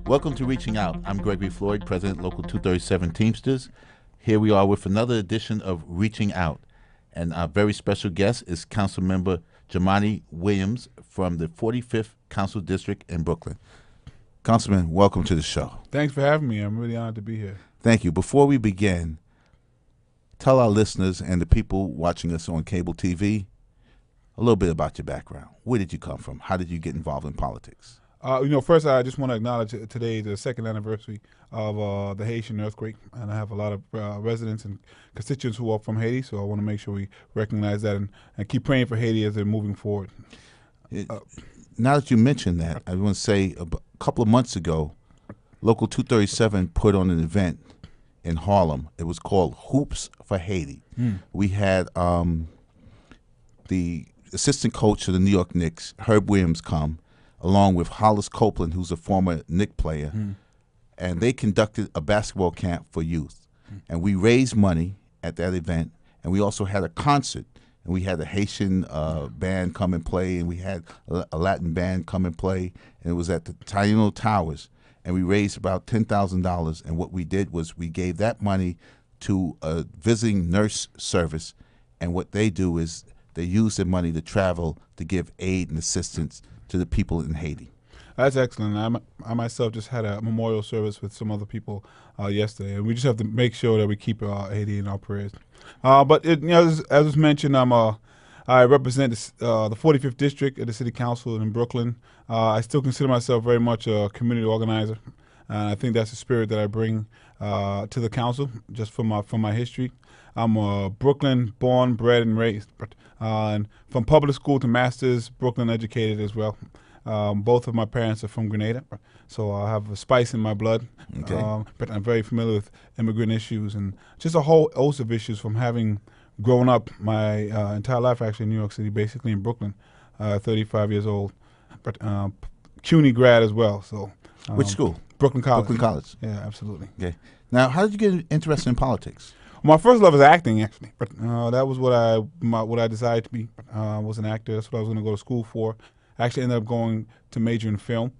Welcome to Reaching Out. I'm Gregory Floyd, President, Local 237 Teamsters. Here we are with another edition of Reaching Out. And our very special guest is Council Member Jumaane Williams from the 45th Council District in Brooklyn. Councilman, welcome to the show. Thanks for having me. I'm really honored to be here. Thank you. Before we begin, tell our listeners and the people watching us on cable TV a little bit about your background. Where did you come from? How did you get involved in politics? First, I just want to acknowledge today the second anniversary of the Haitian earthquake, and I have a lot of residents and constituents who are from Haiti, so I want to make sure we recognize that and keep praying for Haiti as they're moving forward. Now that you mentioned that, I want to say a couple of months ago, Local 237 put on an event in Harlem. It was called Hoops for Haiti. We had the assistant coach of the New York Knicks, Herb Williams, come, along with Hollis Copeland, who's a former Knick player, and they conducted a basketball camp for youth. And we raised money at that event, and we also had a concert, and we had a Haitian band come and play, and we had a Latin band come and play, and it was at the Taino Towers, and we raised about $10,000, and what we did was we gave that money to a visiting nurse service, and what they do is they use their money to travel to give aid and assistance to the people in Haiti. That's excellent. I myself just had a memorial service with some other people yesterday, and we just have to make sure that we keep Haiti in our prayers. As was mentioned, I represent the 45th District of the City Council in Brooklyn. I still consider myself very much a community organizer, and I think that's the spirit that I bring to the council, just from my history. I'm a Brooklyn born, bred, and raised, and from public school to master's, Brooklyn educated as well. Both of my parents are from Grenada, so I have a spice in my blood. Okay. But I'm very familiar with immigrant issues and just a whole host of issues from having grown up my entire life actually in New York City, basically in Brooklyn, 35 years old, but CUNY grad as well. So which school? Brooklyn College. Brooklyn College. Yeah, absolutely. Okay. Now, how did you get interested in politics? My first love is acting, actually. But that was what I decided to be. Was an actor. That's what I was going to go to school for. I actually ended up going to major in film,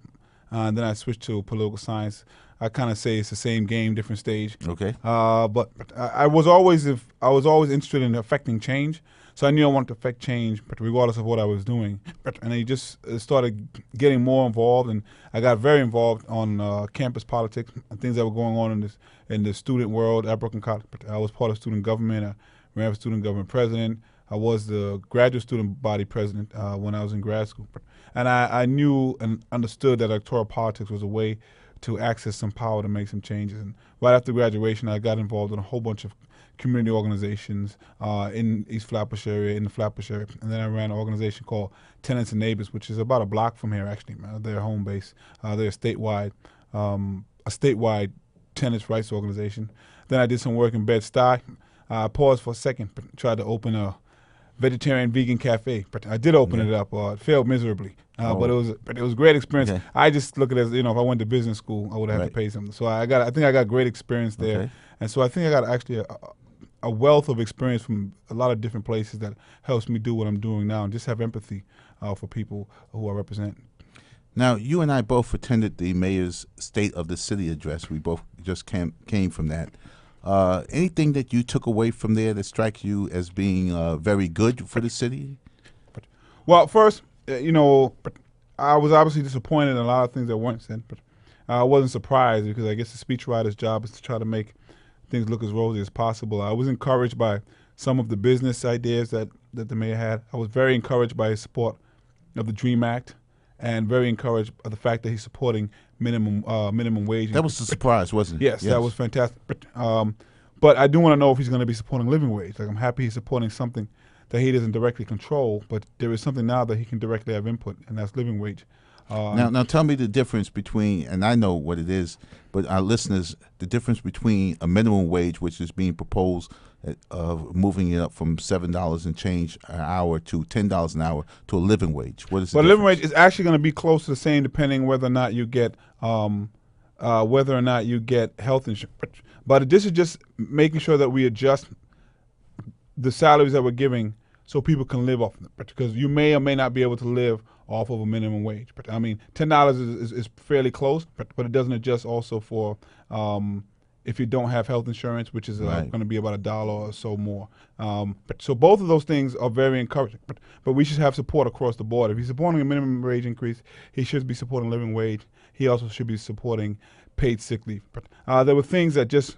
and then I switched to political science. I kind of say it's the same game, different stage. Okay. But I was always interested in affecting change. So I knew I wanted to affect change, but regardless of what I was doing. And I just started getting more involved, and I got very involved on campus politics and things that were going on in the student world at Brooklyn College. But I was part of student government. I ran for student government president. I was the graduate student body president when I was in grad school. And I knew and understood that electoral politics was a way to access some power to make some changes. And right after graduation, I got involved in a whole bunch of community organizations in East Flatbush area, in the Flatbush area. And then I ran an organization called Tenants and Neighbors, which is about a block from here, actually. They're home base. They're a statewide tenants' rights organization. Then I did some work in Bed-Stuy. I paused for a second, but tried to open a vegetarian vegan cafe, but I did open it up. It failed miserably, but it was a great experience. Okay. I just look at it as, if I went to business school, I would have to pay something. So I think I got great experience there, and so I think I got actually a wealth of experience from a lot of different places that helps me do what I'm doing now, and just have empathy for people who I represent. Now, you and I both attended the mayor's State of the City address. We both just came from that. Anything that you took away from there that strikes you as being very good for the city? Well, first, I was obviously disappointed in a lot of things that weren't said, but I wasn't surprised because I guess the speechwriter's job is to try to make things look as rosy as possible. I was encouraged by some of the business ideas that the mayor had. I was very encouraged by his support of the DREAM Act, and very encouraged by the fact that he's supporting minimum wage. That was a surprise, wasn't it? Yes, that was fantastic. But I do want to know if he's going to be supporting living wage. Like, I'm happy he's supporting something that he doesn't directly control, but there is something now that he can directly have input, and that's living wage. Now tell me the difference between, and I know what it is, but our listeners, the difference between a minimum wage, which is being proposed of moving it up from $7 and change an hour to $10 an hour to a living wage. What is the difference? Living wage is actually going to be close to the same, depending whether or not you get health insurance. But this is just making sure that we adjust the salaries that we're giving so people can live off of it. Because you may or may not be able to live off of a minimum wage. But I mean, $10 is fairly close, but it doesn't adjust also for if you don't have health insurance, which is Right. going to be about $1 or so more. But so both of those things are very encouraging. But we should have support across the board. If he's supporting a minimum wage increase, he should be supporting living wage. He also should be supporting paid sick leave. But there were things that just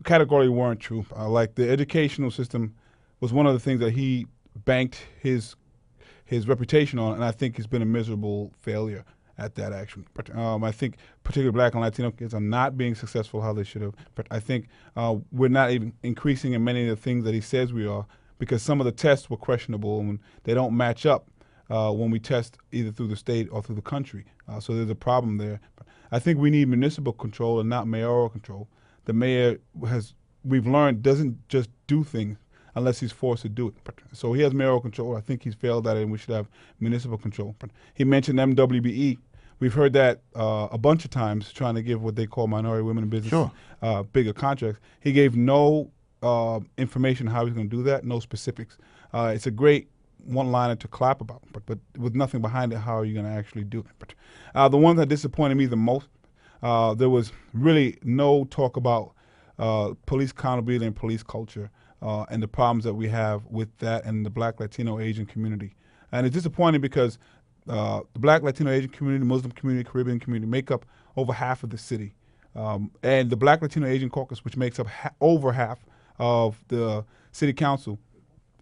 categorically weren't true. Like the educational system was one of the things that he banked his reputation on, and I think he's been a miserable failure at that actually. But I think particularly Black and Latino kids are not being successful how they should have. But I think we're not even increasing in many of the things that he says we are, because some of the tests were questionable and they don't match up when we test either through the state or through the country. So there's a problem there. But I think we need municipal control and not mayoral control. The mayor we've learned, doesn't just do things unless he's forced to do it. But, so he has mayoral control. I think he's failed at it, and we should have municipal control. But he mentioned MWBE. We've heard that a bunch of times, trying to give what they call minority women in business bigger contracts. He gave no information how he's going to do that, no specifics. It's a great one-liner to clap about, but with nothing behind it, how are you going to actually do it? But the one that disappointed me the most, there was really no talk about police accountability and police culture and the problems that we have with that and the Black, Latino, Asian community. And it's disappointing because the Black, Latino, Asian community, Muslim community, Caribbean community make up over half of the city. And the Black, Latino, Asian caucus, which makes up over half of the city council,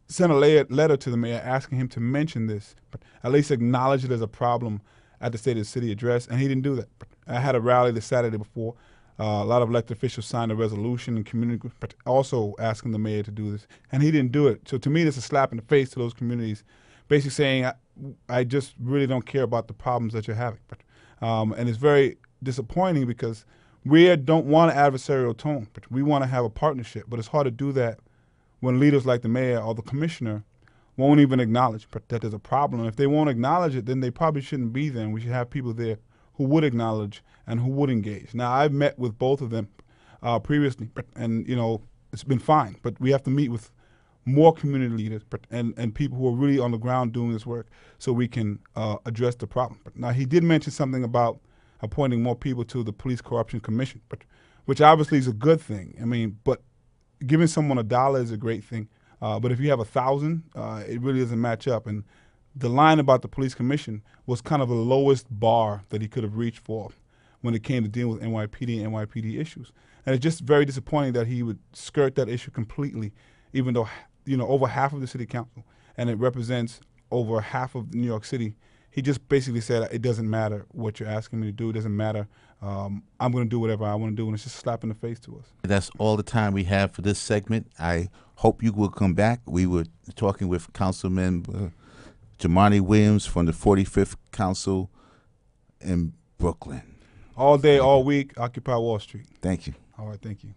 sent a letter to the mayor asking him to mention this, but at least acknowledge it as a problem at the State of the City address, and he didn't do that. But I had a rally the Saturday before. A lot of elected officials signed a resolution and community groups, but also asking the mayor to do this, and he didn't do it. So to me, this is a slap in the face to those communities, basically saying, I just really don't care about the problems that you're having. But, and it's very disappointing because we don't want an adversarial tone, but we want to have a partnership. But it's hard to do that when leaders like the mayor or the commissioner won't even acknowledge that there's a problem. If they won't acknowledge it, then they probably shouldn't be there, and we should have people there who would acknowledge and who would engage. Now, I've met with both of them previously, and you know, it's been fine, but we have to meet with more community leaders and people who are really on the ground doing this work so we can address the problem. But now, he did mention something about appointing more people to the Police Corruption Commission, which obviously is a good thing. I mean, but giving someone $1 is a great thing. But if you have 1,000, it really doesn't match up. And the line about the police commission was kind of the lowest bar that he could have reached for when it came to dealing with NYPD and NYPD issues. And it's just very disappointing that he would skirt that issue completely, even though, you know, over half of the city council, and it represents over half of New York City. He just basically said, it doesn't matter what you're asking me to do. It doesn't matter. I'm going to do whatever I want to do, and it's just a slap in the face to us. That's all the time we have for this segment. I hope you will come back. We were talking with Council Member Jumaane Williams from the 45th Council in Brooklyn. All day, all week, Occupy Wall Street. Thank you. All right, thank you.